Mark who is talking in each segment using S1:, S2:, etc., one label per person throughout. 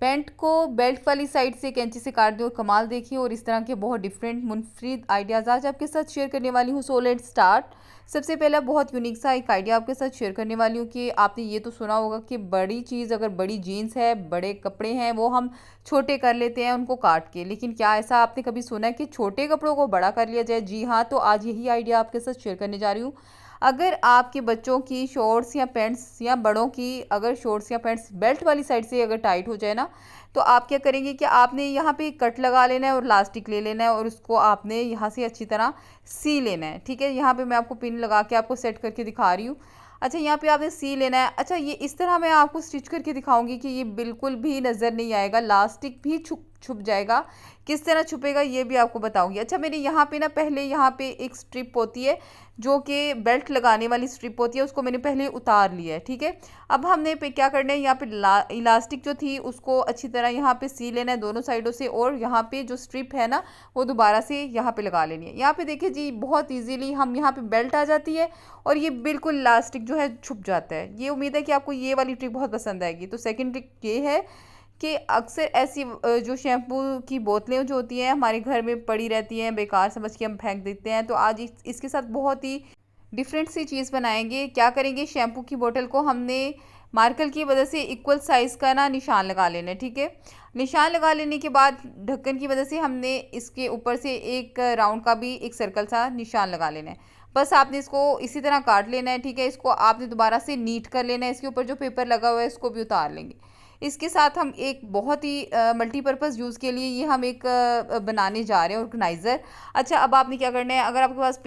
S1: Pant को belt वाली side से कैंची से काट दो और कमाल देखिए। और इस तरह के बहुत डिफरेंट मुनफरिद आइडियाज़ आज आपके साथ शेयर करने वाली हूँ। So let's start. सबसे पहला बहुत यूनिक सा एक आइडिया आपके साथ शेयर करने वाली हूँ कि आपने ये तो सुना होगा कि बड़ी चीज़, अगर बड़ी जीन्स है, बड़े कपड़े हैं, वो हम छोटे कर लेते हैं उनको काट के। लेकिन क्या ऐसा आपने कभी सुना है कि छोटे कपड़ों को बड़ा कर लिया जाए? जी हाँ, तो आज यही आइडिया आपके साथ शेयर करने जा रही हूँ। अगर आपके बच्चों की शॉर्ट्स या पैंट्स, या बड़ों की अगर शॉर्ट्स या पैंट्स बेल्ट वाली साइड से अगर टाइट हो जाए ना, तो आप क्या करेंगे कि आपने यहाँ पे कट लगा लेना है और इलास्टिक ले लेना है और उसको आपने यहाँ से अच्छी तरह सी लेना है। ठीक है, यहाँ पे मैं आपको पिन लगा के आपको सेट करके दिखा रही हूँ। अच्छा, यहाँ पे आपने सी लेना है। अच्छा, ये इस तरह मैं आपको स्टिच करके दिखाऊंगी कि ये बिल्कुल भी नज़र नहीं आएगा, इलास्टिक भी छुप छुप जाएगा। किस तरह छुपेगा ये भी आपको बताऊंगी। अच्छा, मेरे यहाँ पे ना पहले यहाँ पे एक स्ट्रिप होती है जो कि बेल्ट लगाने वाली स्ट्रिप होती है, उसको मैंने पहले उतार लिया है। ठीक है, अब हमने पे क्या करना है, यहाँ पे इलास्टिक जो थी उसको अच्छी तरह यहाँ पे सी लेना है दोनों साइडों से, और यहाँ पे जो स्ट्रिप है ना वो दोबारा से यहाँ पे लगा लेनी है। यहाँ पे देखिए जी, बहुत इजीली हम यहाँ पे बेल्ट आ जाती है और ये बिल्कुल इलास्टिक जो है छुप जाता है। ये उम्मीद है कि आपको ये वाली ट्रिक बहुत पसंद आएगी। तो सेकेंड ट्रिक ये है कि अक्सर ऐसी जो शैम्पू की बोतलें जो होती हैं हमारे घर में पड़ी रहती हैं, बेकार समझ के हम फेंक देते हैं। तो आज इसके साथ बहुत ही डिफरेंट सी चीज़ बनाएंगे। क्या करेंगे, शैम्पू की बोतल को हमने मार्कर की वजह से इक्वल साइज़ का ना निशान लगा लेना है। ठीक है, निशान लगा लेने के बाद ढक्कन की वजह से हमने इसके ऊपर से एक राउंड का भी एक सर्कल सा निशान लगा लेना है। बस आपने इसको इसी तरह काट लेना है। ठीक है, इसको आपने दोबारा से नीट कर लेना है। इसके ऊपर जो पेपर लगा हुआ है इसको भी उतार लेंगे। इसके साथ हम एक बहुत ही मल्टीपर्पज़ यूज़ के लिए ये हम एक बनाने जा रहे हैं ऑर्गेनाइज़र। अच्छा, अब आपने क्या करना है, अगर आपके पास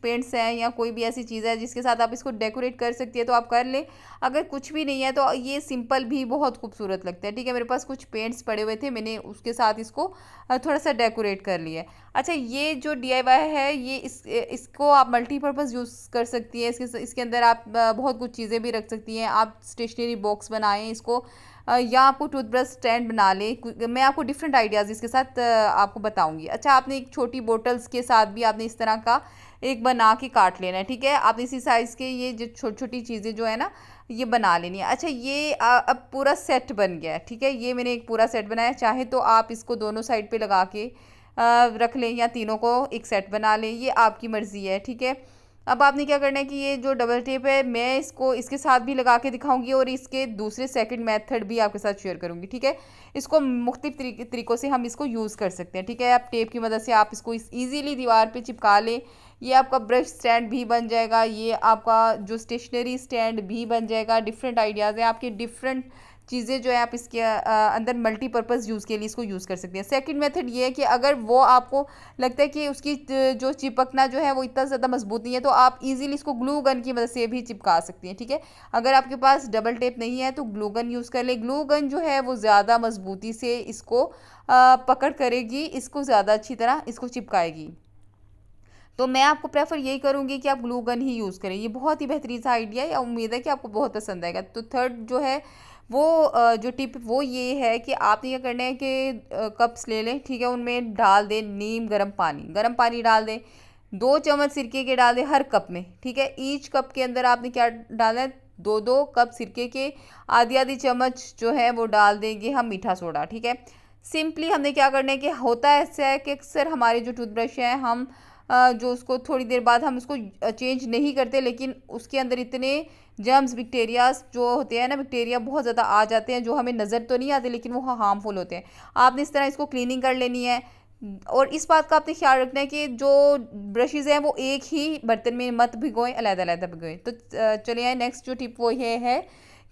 S1: पेंट्स हैं या कोई भी ऐसी चीज़ है जिसके साथ आप इसको डेकोरेट कर सकती है तो आप कर लें। अगर कुछ भी नहीं है तो ये सिंपल भी बहुत खूबसूरत लगता है। ठीक है, मेरे पास कुछ पेंट्स पड़े हुए थे, मैंने उसके साथ इसको थोड़ा सा डेकोरेट कर लिया है। अच्छा, ये जो DIY है ये इसको आप मल्टीपर्पज़ यूज़ कर सकती है। इसके अंदर आप बहुत कुछ चीज़ें भी रख सकती हैं। आप स्टेशनरी बॉक्स बनाएं इसको, या आपको टूथब्रश स्टैंड बना ले। मैं आपको डिफरेंट आइडियाज़ इसके साथ आपको बताऊंगी। अच्छा, आपने एक छोटी बोटल्स के साथ भी आपने इस तरह का एक बना के काट लेना है। ठीक है, आपने इसी साइज़ के ये जो छोटी छोटी चीज़ें जो है ना ये बना लेनी है। अच्छा, ये अब पूरा सेट बन गया है। ठीक है, ये मैंने एक पूरा सेट बनाया। चाहे तो आप इसको दोनों साइड पे लगा के रख लें या तीनों को एक सेट बना लें, ये आपकी मर्ज़ी है। ठीक है, अब आपने क्या करना है कि ये जो डबल टेप है मैं इसको इसके साथ भी लगा के दिखाऊंगी और इसके दूसरे सेकंड मेथड भी आपके साथ शेयर करूंगी। ठीक है, इसको मुख्तलिफ तरीक़ों से हम इसको यूज़ कर सकते हैं। ठीक है, आप टेप की मदद से आप इसको ईज़िली दीवार पे चिपका लें। ये आपका ब्रश स्टैंड भी बन जाएगा, ये आपका जो स्टेशनरी स्टैंड भी बन जाएगा। डिफरेंट आइडियाज़ हैं आपके, डिफरेंट चीज़ें जो है आप इसके अंदर मल्टीपर्पज़ यूज़ के लिए इसको यूज़ कर सकते हैं। सेकंड मेथड ये है कि अगर वो आपको लगता है कि उसकी जो चिपकना जो है वो इतना ज़्यादा मजबूत नहीं है तो आप इजीली इसको ग्लू गन की मदद से भी चिपका सकती हैं। ठीक है, अगर आपके पास डबल टेप नहीं है तो ग्लू गन यूज़ कर ले। ग्लू गन जो है वो ज़्यादा मजबूती से इसको पकड़ करेगी, इसको ज़्यादा अच्छी तरह इसको चिपकाएगी। तो मैं आपको प्रेफर यही करूँगी कि आप ग्लू गन ही यूज़ करें। ये बहुत ही बेहतरीन सा आइडिया है, या उम्मीद है कि आपको बहुत पसंद आएगा। तो थर्ड जो है वो जो टिप वो ये है कि आपने क्या करना है कि कप्स ले लें। ठीक है, उनमें डाल दें नीम गर्म पानी डाल दें। 2 चम्मच सिरके के डाल दें हर कप में। ठीक है, ईच कप के अंदर आपने क्या डालना है, 2-2 कप सिरके के आधी आधी चम्मच जो है वो डाल देंगे हम मीठा सोडा। ठीक है, सिंपली हमने क्या करना है कि होता है ऐसा है कि अक्सर हमारे जो टूथब्रश हैं हम जो उसको थोड़ी देर बाद हम उसको चेंज नहीं करते, लेकिन उसके अंदर इतने जर्म्स बैक्टीरियाज जो होते हैं ना, बैक्टीरिया बहुत ज़्यादा आ जाते हैं जो हमें नज़र तो नहीं आते लेकिन वो हार्मफुल होते हैं। आपने इस तरह इसको क्लीनिंग कर लेनी है। और इस बात का आपने ख्याल रखना है कि जो ब्रशेज़ हैं वो एक ही बर्तन में मत भिगोएं, अलग-अलग भिगोएं। तो चलिए आए नेक्स्ट जो टिप वो ये है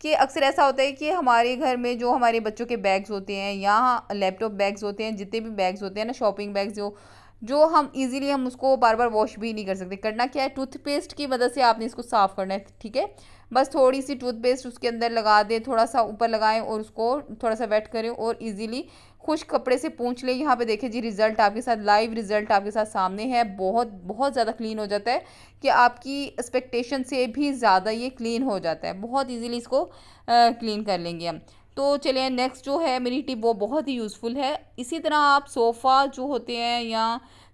S1: कि अक्सर ऐसा होता है कि हमारे घर में जो हमारे बच्चों के बैग्स होते हैं या लैपटॉप बैग्स होते हैं, जितने भी बैग्स होते हैं ना, शॉपिंग बैग्स जो जो हम इजीली हम उसको बार बार वॉश भी नहीं कर सकते। करना क्या है, टूथपेस्ट की मदद से आपने इसको साफ़ करना है। ठीक है, बस थोड़ी सी टूथपेस्ट उसके अंदर लगा दें, थोड़ा सा ऊपर लगाएं और उसको थोड़ा सा वेट करें और इजीली खुश कपड़े से पोंछ लें। यहाँ पे देखिए जी, रिजल्ट आपके साथ, लाइव रिजल्ट आपके साथ सामने है। बहुत बहुत ज़्यादा क्लीन हो जाता है कि आपकी एक्सपेक्टेशन से भी ज़्यादा ये क्लीन हो जाता है। बहुत ईजीली इसको क्लीन कर लेंगे हम। तो चलिए नेक्स्ट जो है मेरी टिप वो बहुत ही यूज़फुल है। इसी तरह आप सोफ़ा जो होते हैं या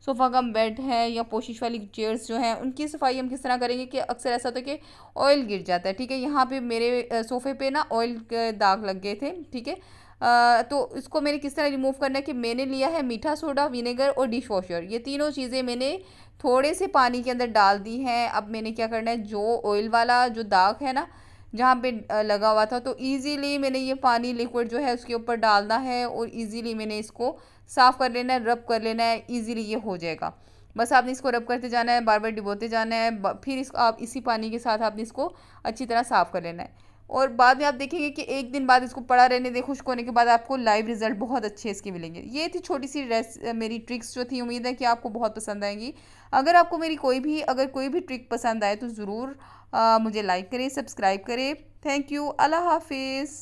S1: सोफ़ा कम बेड है या पोशिश वाली चेयर्स जो हैं उनकी सफाई हम किस तरह करेंगे कि अक्सर ऐसा होता है कि ऑयल गिर जाता है। ठीक है, यहाँ पे मेरे सोफ़े पे ना ऑयल के दाग लग गए थे। ठीक है, तो इसको मैंने किस तरह रिमूव करना है कि मैंने लिया है मीठा सोडा, विनेगर और डिश वॉशर। ये तीनों चीज़ें मैंने थोड़े से पानी के अंदर डाल दी हैं। अब मैंने क्या करना है, जो ऑयल वाला जो दाग है ना जहाँ पे लगा हुआ था, तो इजीली मैंने ये पानी लिक्विड जो है उसके ऊपर डालना है और इजीली मैंने इसको साफ़ कर लेना है, रब कर लेना है, इजीली ये हो जाएगा। बस आपने इसको रब करते जाना है, बार बार डिबोते जाना है, फिर इसको आप इसी पानी के साथ आपने इसको अच्छी तरह साफ़ कर लेना है। और बाद में आप देखेंगे कि एक दिन बाद इसको पड़ा रहने दें, खुश्क होने के बाद आपको लाइव रिजल्ट बहुत अच्छे इसके मिलेंगे। ये थी छोटी सी मेरी ट्रिक्स जो थी, उम्मीद है कि आपको बहुत पसंद आएंगी। अगर आपको मेरी अगर कोई भी ट्रिक पसंद आए तो ज़रूर मुझे लाइक करें, सब्सक्राइब करें। थैंक यू, अल्लाह हाफिज़।